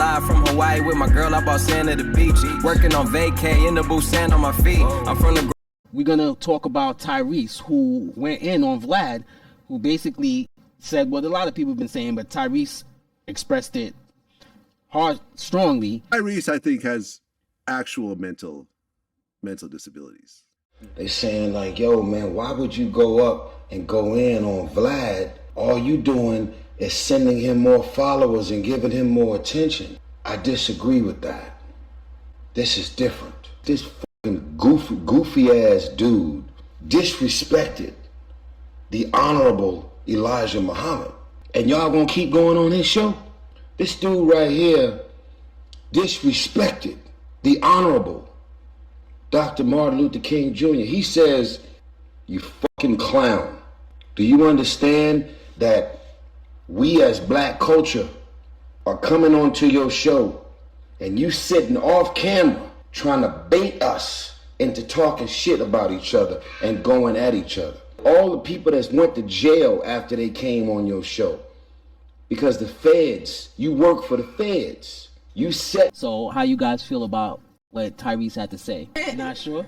live from Hawaii with my girl. I bought sand at the beach. Working on vacay in the booth, sand on my feet. I'm from the... We're going to talk about Tyrese, who went in on Vlad, who basically said what a lot of people have been saying, but Tyrese expressed it strongly. Tyrese, I think, has actual mental disabilities. They saying like, yo, man, why would you go up and go in on Vlad? All you doing is sending him more followers and giving him more attention. I disagree with that. This is different. This fucking goofy ass dude disrespected the Honorable Elijah Muhammad. And y'all gonna keep going on his show? This dude right here disrespected the Honorable Dr. Martin Luther King Jr. He says, you fucking clown. Do you understand that we as black culture are coming onto your show and you sitting off camera trying to bait us into talking shit about each other and going at each other? All the people that went to jail after they came on your show, because the feds, you work for the feds. You set. So how you guys feel about what Tyrese had to say? Not sure?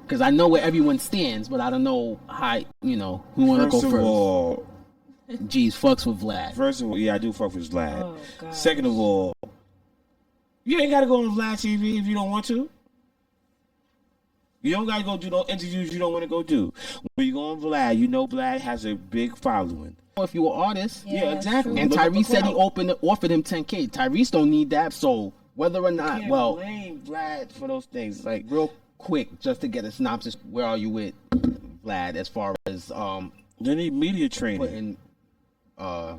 Because I know where everyone stands, but I don't know how, who want to go first. First of all, G's fucks with Vlad. First of all, yeah, I do fuck with Vlad. Oh, gosh. Second of all, you ain't got to go on Vlad TV if you don't want to. You don't got to go do no interviews you don't want to go do. When you go on Vlad, you know Vlad has a big following. If you were an artist. Yeah, exactly. And Tyrese said he offered him $10K. Tyrese don't need that, so whether or not, Can't blame Vlad for those things. Like, real quick, just to get a synopsis, where are you with Vlad as far as they need media training, putting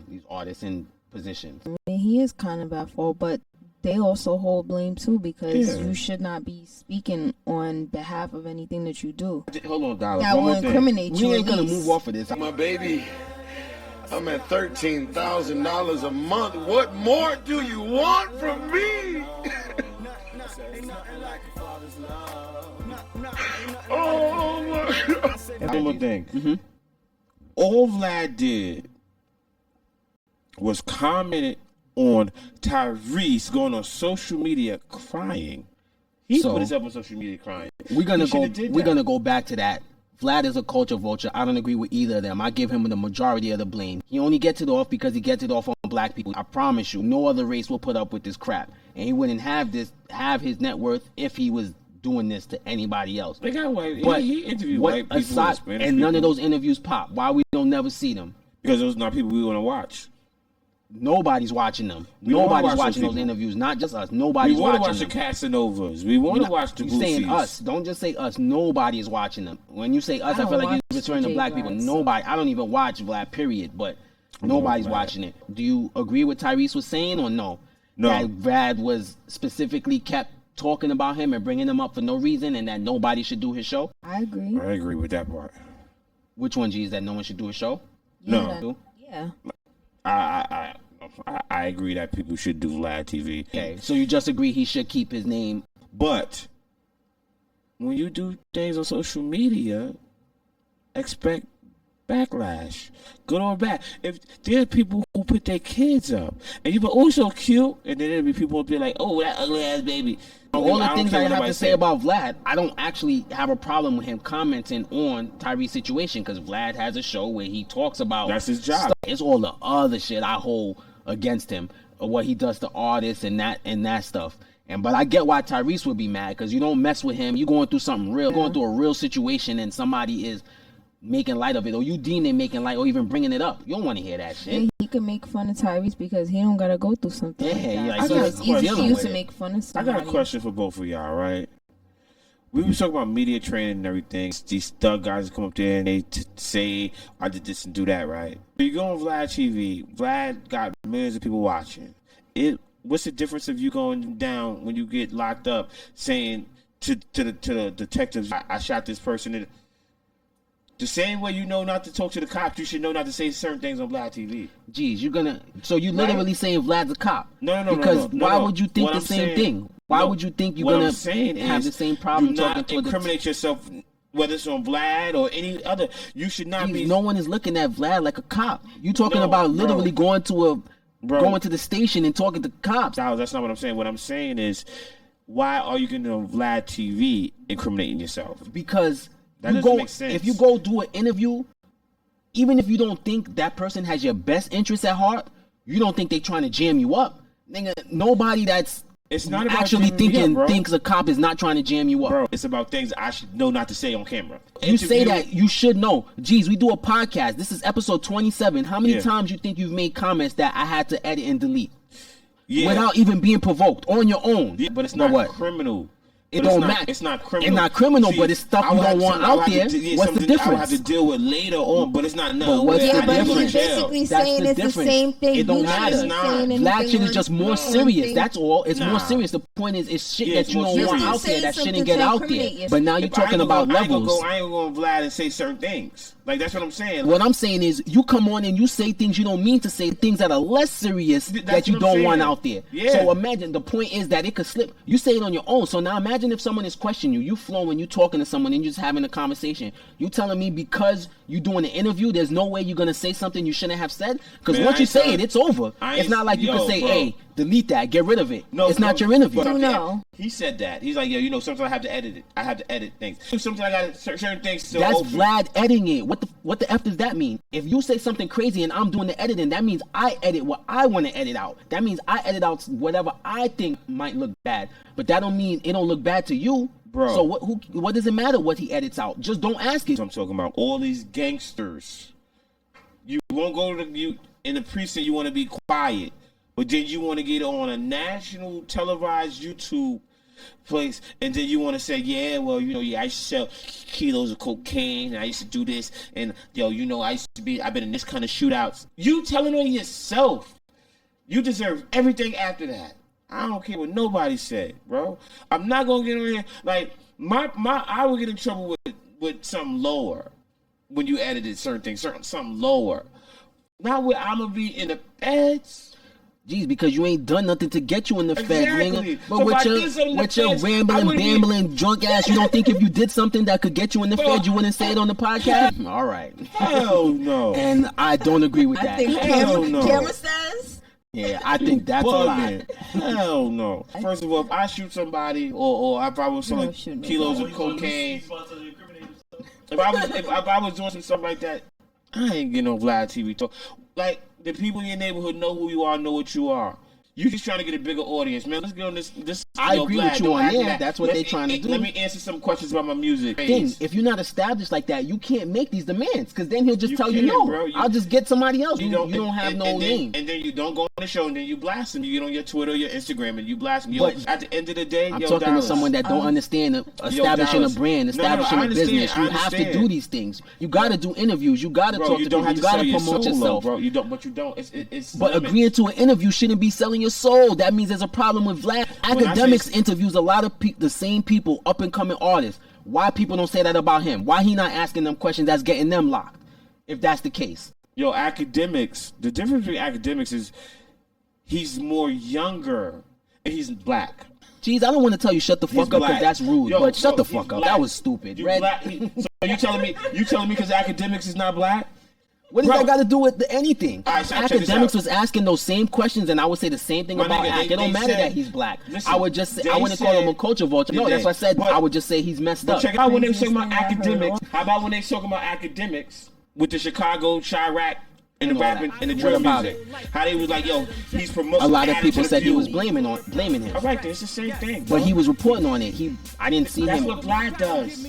these artists in positions? I mean, he is kind of at fault, but they also hold blame too, because you should not be speaking on behalf of anything that you do. Hold on, Dollar. That will incriminate you. We ain't gonna move off of this. My baby, I'm at $13,000 a month. What more do you want from me? Oh my God. And one more thing. Mm-hmm. All Vlad did was commented on Tyrese going on social media crying. He put himself on social media crying. We're gonna go back to that. Vlad is a culture vulture. I don't agree with either of them. I give him the majority of the blame. He only gets it off because he gets it off on black people. I promise you, no other race will put up with this crap. And he wouldn't have his net worth if he was doing this to anybody else. They got white. But he interviewed white people, Hispanic and none of people. those interviews pop. Why we don't never see them? Because those are not people we want to watch. Nobody's watching them. We wanna Nobody's watch watching those those people. interviews. Not just us. Nobody's We watching want to watch them. the Casanovas. We want to watch the You're saying Boosies. us. Don't just say us. Nobody is watching them. When you say us, I don't feel like watch you're referring to DJ black people. Vlad, so- Nobody. I don't even watch Vlad, period. But nobody's watching it. Do you agree with Tyrese was saying or no? No. That Vlad was specifically kept talking about him and bringing him up for no reason, and that nobody should do his show? I agree. I agree with that part. Which one, G, is that no one should do his show? No. Yeah. I agree that people should do Vlad TV. Okay, so you just agree he should keep his name. But when you do things on social media, expect backlash, good or bad. If there are people who put their kids up, and you be oh so cute, and then there'll be people up there like, oh, that ugly ass baby. All the things I have to say say about Vlad, I don't actually have a problem with him commenting on Tyrese's situation, because Vlad has a show where he talks about That's his job. stuff. It's all the other shit I hold against him, or what he does to artists and that stuff. But I get why Tyrese would be mad, because you don't mess with him. You going through something real, going through a real situation, and somebody is making light of it, or you deem they making light, or even bringing it up. You don't want to hear that shit. Yeah, he can make fun of Tyrese because he don't gotta go through something like that. like, So it's easy for you with to it. make fun of I somebody. got a question for both of y'all, right? We was talking about media training and everything. These thug guys come up there and they say, I did this and do that, right? You go on Vlad TV. Vlad got millions of people watching. What's the difference of you going down when you get locked up saying to the detectives, I shot this person in. The same way you know not to talk to the cops, you should know not to say certain things on Vlad TV. Geez, so you literally saying Vlad's a cop? No. Because why no. would you think What the I'm same saying- thing? Why no, would you think you're what gonna I'm saying have is the same problem do talking not to incriminate yourself, whether it's on Vlad or any other. You should not be. No one is looking at Vlad like a cop. You talking No, about literally bro. going to going to the station and talking to cops. That's not what I'm saying. What I'm saying is, why are you going to Vlad TV incriminating yourself? Because that doesn't make sense. If you go do an interview, even if you don't think that person has your best interest at heart, you don't think they're trying to jam you up. Nigga, nobody that's it's not about actually thinking thinks a cop is not trying to jam you up. Bro, it's about things I should know not to say on camera. You say that, you should know. Geez, we do a podcast. This is episode 27. How many times you think you've made comments that I had to edit and delete? Without even being provoked on your own. Yeah, but it's not criminal. It don't matter. It's not criminal. It's not criminal, but it's stuff you don't want out there. What's the difference? I have to deal with later on, but it's not nothing. But what's the difference? He's basically saying it's the same thing. It don't matter. Black shit is just more serious. That's all. It's more serious. The point is, it's shit that you don't want out there that shouldn't get out there. But now you're talking about levels. I ain't gonna go Vlad and say certain things. Like, that's what I'm saying. What I'm saying is, you come on and you say things you don't mean to say, things that are less serious that you don't want out there. Yeah. So imagine, the point is that it could slip. You say it on your own. So now imagine if someone is questioning you, you flowing, you talking to someone and you're just having a conversation. You telling me because you doing an interview, there's no way you're going to say something you shouldn't have said? Because once you say it, it's over. It's not like you can say, hey, delete that, get rid of it. No, it's not your interview. No. He said that. He's like, yo, you know, sometimes I have to edit it. I have to edit things. Sometimes I got certain things to That's open. Vlad editing it. What the F does that mean? If you say something crazy and I'm doing the editing, that means I edit what I want to edit out. That means I edit out whatever I think might look bad. But that don't mean it don't look bad to you. Bro. So what does it matter what he edits out? Just don't ask it. I'm talking about all these gangsters. You won't go to in the precinct, you want to be quiet. But then you want to get on a national televised YouTube place, and then you want to say, yeah, well, you know, I used to sell kilos of cocaine, and I used to do this, and yo, you know, I've been in this kind of shootouts. You telling on yourself. You deserve everything after that. I don't care what nobody said, bro. I'm not gonna get on here like I would get in trouble with something lower when you edited certain things, something lower. Not where I'm gonna be in the feds. Jeez, because you ain't done nothing to get you in the feds, nigga. But so with your rambling, bambling, drunk ass, you don't think if you did something that could get you in the feds, you wouldn't say it on the podcast? All right. Hell no. And I don't agree with that. I think camera says. Yeah, I think that's a lie. Hell no. First of all, if I shoot somebody, or if I was selling kilos of cocaine, if I was doing some stuff like that, I ain't getting no Vlad TV talk. Like, the people in your neighborhood know who you are, know what you are. You just trying to get a bigger audience, man. Let's get on this. I agree Vlad, with you on there. That's what they're trying to do. Let me answer some questions about my music. If you're not established like that, you can't make these demands, because then he'll just tell you no. Bro, I'll just get somebody else. You don't have no name. And then you don't go on the show, and then you blast them. You get on your Twitter, your Instagram, and you blast them. But at the end of the day, I'm talking to someone that don't understand establishing a brand, establishing a business. You have to do these things. You got to do interviews. You got to talk to people. You got to promote yourself, bro. You don't. But you don't. It's but agreeing to an interview shouldn't be selling your soul. That means there's a problem with Vlad. Academics interviews a lot of the same people, up and coming artists. Why people don't say that about him? Why he not asking them questions that's getting them locked? If that's the case. Yo, Academics. The difference between Academics is he's more younger and he's black. Jeez, I don't want to tell you shut the fuck up because that's rude. But shut the fuck up. That was stupid. So you telling me because Academics is not black? What does that got to do with anything? Right, so Academics was asking those same questions, and I would say the same thing about Ak. It don't matter that he's black. Listen, I would just say, I wouldn't call him a culture vulture. No, that's what I said. I would just say he's messed up. Check out when they were talking about Academics. How about when they talking about Academics with the Chicago Chirac and the rapping and the drill music? How they was like, yo, he's promoting. A lot of people said he was blaming him. All right, it's the same thing. But he was reporting on it. I didn't see him. That's what Vlad does.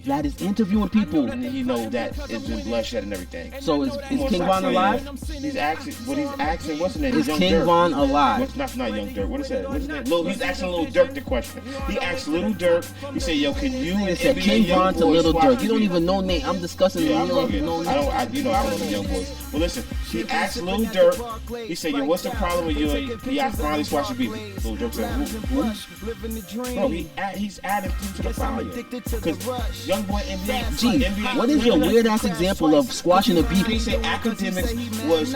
Vlad is interviewing people. And he know that it's been bloodshed and everything. So is King Von alive? He's asking, what's his name? Is King Von alive? Not Young Dirk. What is that? What's his name? He's asking Lil Durk the question. He asked Lil Durk, he said, yo, can you and said King Von to Lil Durk. You don't even know name. I'm discussing the real name. I don't know the young boys. Well, listen, he asked Lil Durk, he said, yo, what's the problem with you? He asked finally squash your beef. Lil Durk said, who? Bro, he's adding food to the fire. Because young boy NBA. Gee, what is your weird ass example of squashing a beef? He said Academics was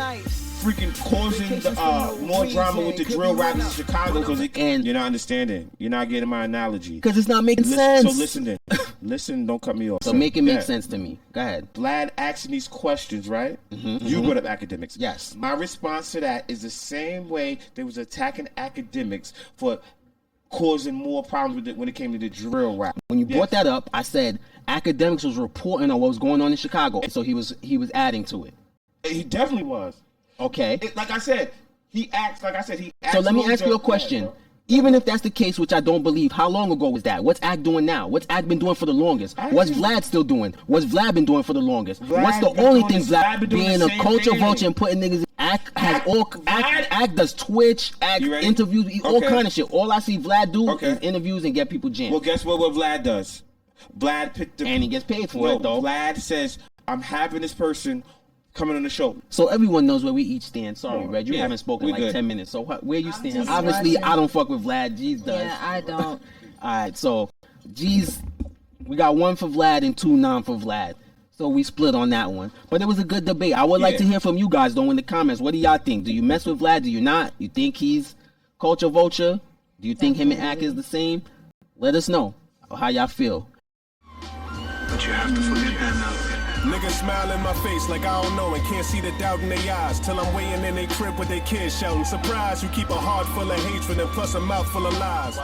freaking causing more drama with the drill rappers in Chicago because you're not understanding. You're not getting my analogy. Because it's not making sense. So listen then. Listen, don't cut me off. So make it make sense to me. Go ahead. Vlad asking these questions, right? You brought up academics. Yes. My response to that is the same way they was attacking academics for causing more problems with it when it came to the drill rap. When you brought that up, I said academics was reporting on what was going on in Chicago, so he was adding to it. He definitely was. Okay. Like I said, he acts. So let me ask you a question. Even if that's the case, which I don't believe, how long ago was that? What's Act doing now? What's Act been doing for the longest? What's Vlad still doing? What's Vlad been doing for the longest? What's the only thing Vlad being a culture vulture and putting niggas in? Act does Twitch, Act interviews, all kind of shit. All I see Vlad do is interviews and get people jammed. Well, guess what Vlad does? Vlad picked and he gets paid for it though. Vlad says, I'm having this person coming on the show. So everyone knows where we each stand. Sorry, Red, you haven't spoken in like 10 minutes. So where you stand? Obviously, I don't fuck with Vlad. G's does. Yeah, I don't. Alright, so G's, we got 1 for Vlad and 2 non for Vlad. So we split on that one. But it was a good debate. I would like to hear from you guys though in the comments. What do y'all think? Do you mess with Vlad? Do you not? You think he's culture vulture? Do you think him and Ack is the same? Let us know how y'all feel. But you have to forget that now. Niggas smile in my face like I don't know and can't see the doubt in their eyes till I'm weighing in their crib with their kids shouting. Surprise, you keep a heart full of hatred and plus a mouth full of lies.